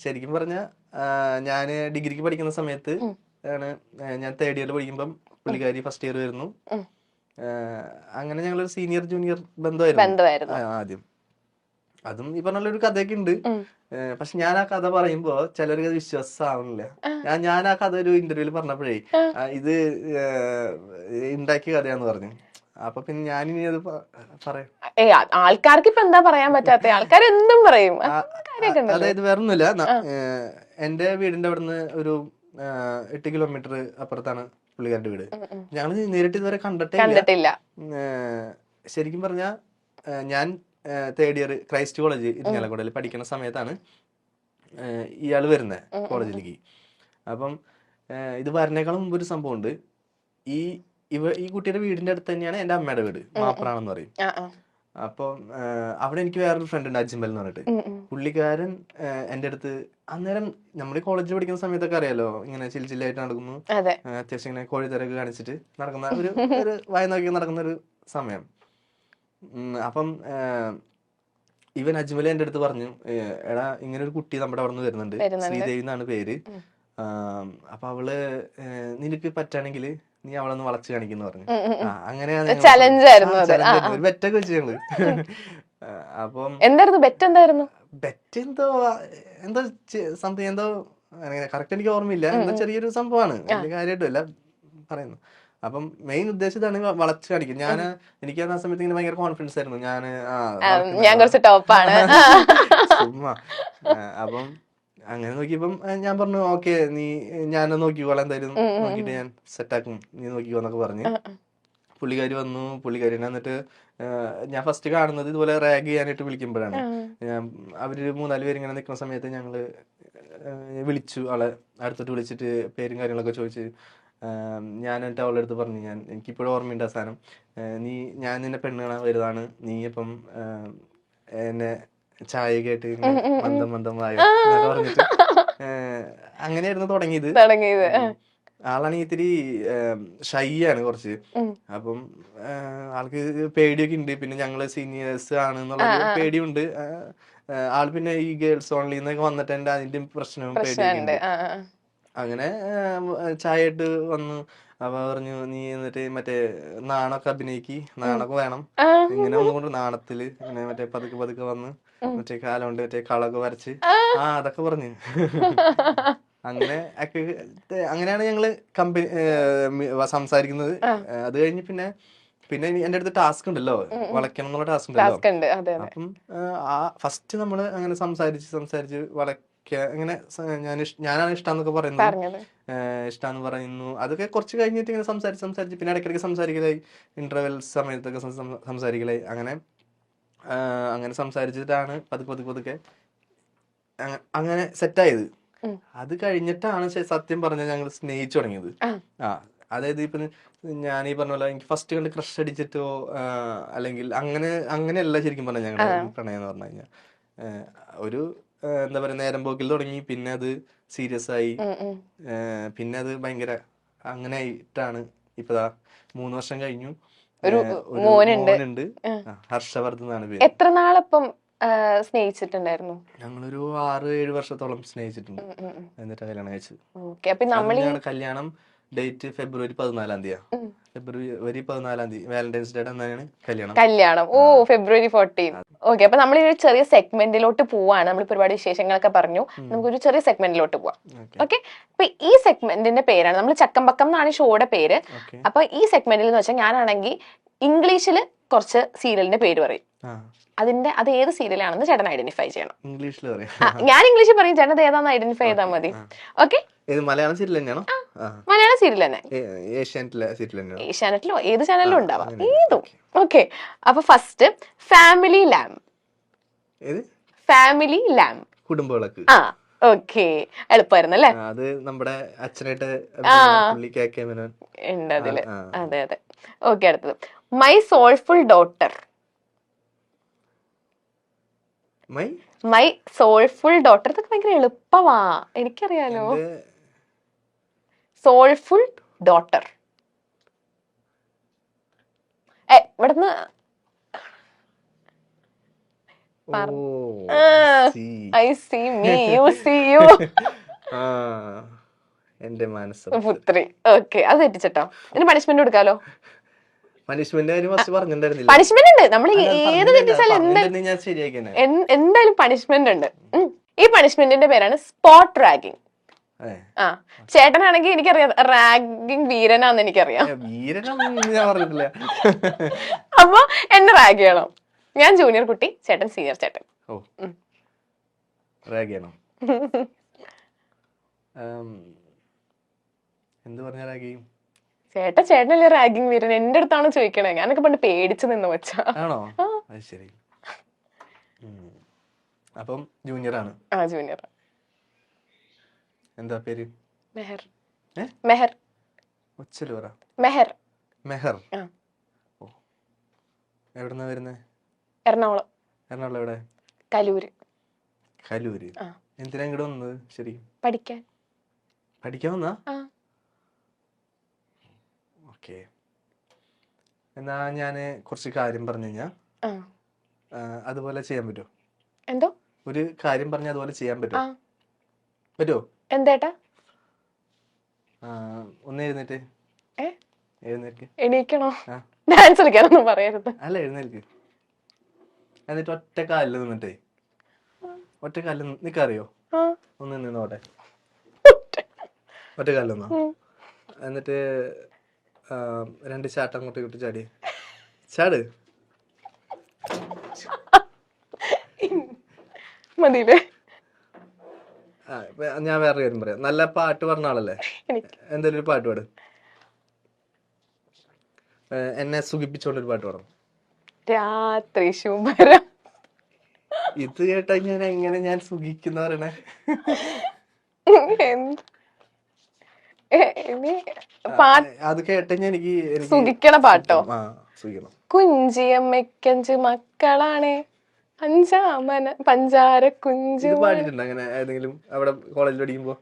ശരിക്കും പറഞ്ഞ ഞാന് ഡിഗ്രിക്ക് പഠിക്കുന്ന സമയത്ത് ആണ് ഞാൻ തേർഡ് ഇയർ പഠിക്കുമ്പം പുള്ളിക്കാരി ഫസ്റ്റ് ഇയർ വരുന്നു. അങ്ങനെ ഞങ്ങളൊരു സീനിയർ ജൂനിയർ ബന്ധമായിരുന്നു ആദ്യം. അതും ഈ പറഞ്ഞ ഒരു കഥയൊക്കെ ഉണ്ട്. പക്ഷെ ഞാൻ ആ കഥ പറയുമ്പോ ചിലർക്ക് അത് വിശ്വാസമാവുന്നില്ല. ഞാൻ ആ കഥ ഒരു ഇന്റർവ്യൂല് പറഞ്ഞപ്പോഴേ ഇത് ഉണ്ടാക്കിയ കഥയാന്ന് പറഞ്ഞു. അപ്പൊ പിന്നെ ഞാനിനി അത് പറയാം. ആൾക്കാർക്ക് ഇപ്പൊ എന്താ പറയാൻ പറ്റാത്ത, ആൾക്കാർ എന്തും പറയും. അതായത് വേറൊന്നുമില്ല, എന്റെ വീടിന്റെ അവിടുന്ന് ഒരു 8 കിലോമീറ്റർ അപ്പുറത്താണ് പുള്ളിക്കാരുടെ വീട്. ഞങ്ങൾ നേരിട്ട് ഇതുവരെ കണ്ടിട്ടില്ല. ശരിക്കും പറഞ്ഞ ഞാൻ തേർഡ് ഇയർ ക്രൈസ്റ്റ് കോളേജ് ഇരിങ്ങാലക്കുടയിൽ പഠിക്കുന്ന സമയത്താണ് ഇയാള് വരുന്നത് കോളേജിലേക്ക്. അപ്പം ഇത് വരണേക്കാളും മുമ്പ് ഒരു സംഭവം ഉണ്ട്. ഈ കുട്ടിയുടെ വീടിന്റെ അടുത്ത് തന്നെയാണ് എന്റെ അമ്മയുടെ വീട്, മാപ്രാണെന്ന് പറയും. അപ്പം അവിടെ എനിക്ക് വേറൊരു ഫ്രണ്ട് ഉണ്ട്, അജ്മൽ എന്ന് പറഞ്ഞിട്ട്. പുള്ളിക്കാരൻ എന്റെ അടുത്ത് അന്നേരം നമ്മുടെ കോളേജിൽ പഠിക്കുന്ന സമയത്തൊക്കെ അറിയാലോ, ഇങ്ങനെ ചില്ലായിട്ട് നടക്കുന്നു, അത്യാവശ്യം ഇങ്ങനെ കോഴിത്തരൊക്കെ കാണിച്ചിട്ട് നടക്കുന്ന ഒരു വായ നോക്കി നടക്കുന്ന ഒരു സമയം. അപ്പം ഇവൻ അജ്മൽ എന്റെ അടുത്ത് പറഞ്ഞു, എടാ ഇങ്ങനെ ഒരു കുട്ടി നമ്മുടെ അവിടെ നിന്ന് വരുന്നുണ്ട്, ശ്രീദേവി എന്നാണ് പേര്. അപ്പൊ അവള് നിനക്ക് പറ്റാണെങ്കിൽ നീ അവളൊന്ന് വളച്ച് കാണിക്കുന്നു പറഞ്ഞു. അങ്ങനെയാണ് ഒരു ബെറ്റൊക്കെ വെച്ച് ഞങ്ങള്. അപ്പം ബെറ്റ് എന്തോ സംതിങ് എന്തോ കറക്റ്റ് എനിക്ക് ഓർമ്മയില്ല, എന്തോ ചെറിയൊരു സംഭവമാണ്, വലിയ കാര്യമായിട്ടല്ല പറയുന്നു. അപ്പം മെയിൻ ഉദ്ദേശം ഇതാണ്, വളച്ച് കാണിക്കും. എനിക്ക് ആ സമയത്ത് ഇങ്ങനെ ഭയങ്കര കോൺഫിഡൻസ് ആയിരുന്നു, ഞാൻ കുറച്ച് ടോപ്പാണ് ചുമ്മാ. അപ്പം അങ്ങനെ നോക്കിയപ്പം ഞാൻ പറഞ്ഞു ഓക്കെ ഞാൻ നോക്കിക്കോളാം, എന്തായാലും നോക്കിയിട്ട് ഞാൻ സെറ്റാക്കും, നീ നോക്കിക്കോ എന്നൊക്കെ പറഞ്ഞ് പുള്ളിക്കാരി വന്നു. പുള്ളിക്കാരിനെ എന്നിട്ട് ഞാൻ ഫസ്റ്റ് കാണുന്നത് ഇതുപോലെ റാഗ് ചെയ്യാനായിട്ട് വിളിക്കുമ്പോഴാണ്. അവര് 3-4 പേര് ഇങ്ങനെ നിൽക്കുന്ന സമയത്ത് ഞങ്ങള് വിളിച്ചു, ആളെ അടുത്തോട്ട് വിളിച്ചിട്ട് പേരും കാര്യങ്ങളൊക്കെ ചോദിച്ച് ഞാൻ എന്നിട്ട് അവളുടെ അടുത്ത് പറഞ്ഞു, എനിക്കിപ്പോഴും ഓർമ്മയുണ്ട് ആ സാധനം, ഞാൻ നിന്നെ പെണ്ണ് കാണാൻ വരുന്നതാണ്, നീ ഇപ്പം എന്നെ ചായയൊക്കെ ആയിട്ട് മന്ദം വായോ എന്നൊക്കെ പറഞ്ഞിട്ട് അങ്ങനെയായിരുന്നു തുടങ്ങിയത്. ആളാണെങ്കിൽ ഇത്തിരി ഷൈ ആണ് കുറച്ച്. അപ്പം ആൾക്ക് പേടിയൊക്കെ ഉണ്ട്. പിന്നെ ഞങ്ങള് സീനിയേഴ്സ് ആണെന്നുള്ള പേടിയുണ്ട് ആൾ. പിന്നെ ഈ ഗേൾസ് ഓൺലി എന്നൊക്കെ വന്നിട്ട് അതിന്റെ പ്രശ്നവും പേടിയൊക്കെ ഉണ്ട്. അങ്ങനെ ചായ ഇട്ട് വന്നു. അപ്പൊ പറഞ്ഞു, നീ എന്നിട്ട് മറ്റേ നാണൊക്കെ അഭിനയിക്ക്, നാണൊക്കെ വേണം, ഇങ്ങനെ ഒന്നുകൊണ്ട് നാണത്തില് ഇങ്ങനെ മറ്റേ പതുക്കെ വന്ന് മറ്റേ കാലം കൊണ്ട് മറ്റേ കളൊക്കെ വരച്ച് അതൊക്കെ പറഞ്ഞു. അങ്ങനെയാണ് ഞങ്ങള് സംസാരിക്കുന്നത്. അത് കഴിഞ്ഞ് പിന്നെ എന്റെ അടുത്ത് ടാസ്ക് ഉണ്ടല്ലോ, വളയ്ക്കണം എന്നുള്ള ടാസ്ക് ഉണ്ടല്ലോ. അപ്പം ഫസ്റ്റ് നമ്മള് അങ്ങനെ സംസാരിച്ച് ഇങ്ങനെ ഞാനാണ് ഇഷ്ടാന്നൊക്കെ പറയുന്നത്, ഇഷ്ടാന്ന് പറയുന്നു. അതൊക്കെ കുറച്ച് കഴിഞ്ഞിട്ട് ഇങ്ങനെ സംസാരിച്ച് പിന്നെ ഇടയ്ക്കിടയ്ക്ക് സംസാരിക്കലായി, ഇന്റർവെൽ സമയത്തൊക്കെ സംസാരിക്കലായി. അങ്ങനെ സംസാരിച്ചിട്ടാണ് പതുക്കെ അങ്ങനെ സെറ്റായത്. അത് കഴിഞ്ഞിട്ടാണ് സത്യം പറഞ്ഞാൽ ഞങ്ങൾ സ്നേഹിച്ചു തുടങ്ങിയത്. അതായത് ഇപ്പൊ ഞാൻ ഈ പറഞ്ഞ പോലെ എനിക്ക് ഫസ്റ്റ് കണ്ട് ക്രഷ് അടിച്ചിട്ടോ അല്ലെങ്കിൽ അങ്ങനെയല്ല ശരിക്കും പറഞ്ഞാൽ ഞങ്ങളുടെ പ്രണയം എന്ന് പറഞ്ഞു കഴിഞ്ഞാൽ ഒരു എന്താ പറയാ നേരം പോക്കിൽ തുടങ്ങി, പിന്നെ അത് സീരിയസ് ആയി, പിന്നെ അത് ഭയങ്കര അങ്ങനെ ആയിട്ടാണ് ഇപ്പതാ 3 വർഷം കഴിഞ്ഞു. ഒരു മോനുണ്ട്, ഹർഷവർദ്ധൻ എന്നാണ് പേര്. എത്ര നാളപ്പം സ്നേഹിച്ചിട്ടുണ്ടായിരുന്നു? ഞങ്ങളൊരു 6-7 വർഷത്തോളം സ്നേഹിച്ചിട്ടുണ്ട്. എന്നിട്ട് കല്യാണം കഴിച്ചു. കല്യാണം ഡേറ്റ് ഫെബ്രുവരി 14-ാം തീയതി. ഫെബ്രുവരി 14-ാം തീയതി വാലന്റൈൻസ് ഡേ എന്നാണ് കല്യാണം. ഓ, ഫെബ്രുവരി 14. ഓക്കെ, അപ്പൊ നമ്മൾ ഒരു ചെറിയ സെഗ്മെന്റിലോട്ട് പോവാണ്. നമ്മളിപ്പോ ഒരുപാട് വിശേഷങ്ങളൊക്കെ പറഞ്ഞു, നമുക്കൊരു ചെറിയ സെഗ്മെന്റിലോട്ട് പോവാം. ഓക്കെ, അപ്പൊ ഈ സെഗ്മെന്റിന്റെ പേരാണ്, നമ്മൾ ചക്കമ്പക്കം എന്നാണ് ഷോയുടെ പേര്. അപ്പൊ ഈ സെഗ്മെന്റിൽ എന്ന് വെച്ചാൽ ഞാനാണെങ്കിൽ ഇംഗ്ലീഷില് കുറച്ച് സീരിയലിന്റെ പേര് പറയും. അത് ഏത് സീരിയലാണെന്ന് ചേട്ടൻ ഐഡന്റിഫൈ ചെയ്യണം. ഞാൻ ഇംഗ്ലീഷിൽ പറയും, ചേട്ടൻ അത് ഏതാണെന്ന് ഐഡന്റിഫൈ ചെയ്താൽ മതി. ഓക്കെ, മലയാളം സീരിയൽ തന്നെയാണോ? മലയാളം സീരിയൽ തന്നെ, ഏഷ്യാനെറ്റിലോ ഏത് ചാനലിലും ഉണ്ടാവാം, ഏതും. ഓക്കെ, അപ്പൊ ഫസ്റ്റ് ഫാമിലി ലാം കുടുംബവിളക്ക്. ഓക്കെ, എളുപ്പമായിരുന്നു അല്ലേ? അത് നമ്മുടെ അച്ഛനായിട്ട് ഉണ്ട് അതില്. അതെ. ഓക്കെ, അടുത്തത് my soulful daughter. My soulful daughter, ഇതൊക്കെ ഭയങ്കര എളുപ്പമാ, എനിക്കറിയാലോ. Soulful daughter. ഇവിടുന്ന് I see me you see you എന്റെ മനസ്സ് പുത്രി. ഓക്കെ, അത് തെറ്റിച്ചട്ടോ. ഇനി പണിഷ്മെന്റ് കൊടുക്കാലോ. പണിഷ്മെന്റ് ഫസ്റ്റ് പറഞ്ഞിട്ടുണ്ടായിരുന്നില്ല. പണിഷ്മെന്റ് ഉണ്ട്. നമ്മൾ ഏത് തെറ്റിച്ചാലും ഞാൻ ശരിയാക്കിയാണ്. എന്തായാലും പണിഷ്മെന്റ് ഉണ്ട്. ഈ പണിഷ്മെന്റിന്റെ പേരാണ് സ്പോട്ട് റാഗിങ്. ആ, ചേട്ടനാണെങ്കിൽ എനിക്കറിയാം റാഗിങ് വീരനാന്ന് എനിക്കറിയാം. ഞാൻ പറഞ്ഞിട്ടില്ല. അപ്പൊ എന്നെ റാഗ് ചെയ്യണം. ഞാൻ ജൂനിയർ കുട്ടി, ചേട്ടൻ സീനിയർ ചേട്ടൻ. ഓ, റാഗ് ചെയ്യണം. എന്ത് പറഞ്ഞ റാഗ് ചെയ്യും? ചേട്ടനല്ലേ റാഗിങ് വീരൻ. എന്റെ അടുത്താണ് ചോദിക്കണേ. ഞാനൊക്കെ പണ്ട് പേടിച്ചു നിന്ന് വെച്ചാ. ആണോ? അത് ശരി. അപ്പം ജൂനിയർ ആണ്. ആ, ജൂനിയർ. എന്താ പേര്? മെഹർ. മെഹർ. ഒച്ചല് പറ. മെഹർ. മെഹർ. ഓ, എവിടെന്നാ വരുന്നേ? എറണാകുളം. എറണാകുളം എവിടെ? കലൂര്. കലൂര്. എന്തിനാ ഇങ്ങോട്ട് വന്നത് ശരിക്കും? പഠിക്കാൻ. പഠിക്കാൻ വന്നാ? ഓക്കെ. എന്നാ ഞാന് കുറച്ച് കാര്യം പറഞ്ഞു കഴിഞ്ഞാ അതുപോലെ ചെയ്യാൻ പറ്റുമോ? എന്തോ ഒരു കാര്യം പറഞ്ഞ അതുപോലെ ചെയ്യാൻ പറ്റുമോ? പറ്റുമോ? എന്തേട്ടാ? ഒന്ന് എഴുന്നേറ്റ്. എഴുന്നേൽക്ക്. എണീക്കണോ? ഡാൻസ് കളിക്കാനൊന്നും പറയരുത്. അല്ല, എഴുന്നേൽക്ക്. എന്നിട്ട് ഒറ്റ കാലിൽ നിന്നിട്ടേ, ഒറ്റ കാലിൽ നിനക്കറിയോ? ഒന്ന് നിന്നോട്ടെ. ഒറ്റ കാലിൽ നിന്നോ. എന്നിട്ട് 2 ചാട്ടം അങ്ങോട്ട് ഇങ്ങോട്ട് ചാടി. ചാട്. മതിയില്ലേ? ഞാൻ വേറെ കാര്യം പറയാം. നല്ല പാട്ട് പറഞ്ഞ ആളല്ലേ? എന്തെങ്കിലും ഒരു പാട്ട് പാട്. എന്നെ സുഖിപ്പിച്ചോണ്ടൊരു പാട്ട് പാടും. രാത്രി ശുഭരം. ഇത് കേട്ടാ ഞാൻ എങ്ങനെ ഞാൻ സുഖിക്കുന്ന പറയണേ? അത് കേട്ട എനിക്ക് സുഖിക്കണ പാട്ടോ? സുഖിക്കണം. കുഞ്ചിയമ്മയ്ക്കഞ്ച് മക്കളാണ്, അഞ്ചാമന പഞ്ചാര കുഞ്ചു. പാടിയിട്ടുണ്ടോ അങ്ങനെ ഏതെങ്കിലും അവിടെ കോളേജിൽ പഠിക്കുമ്പോ?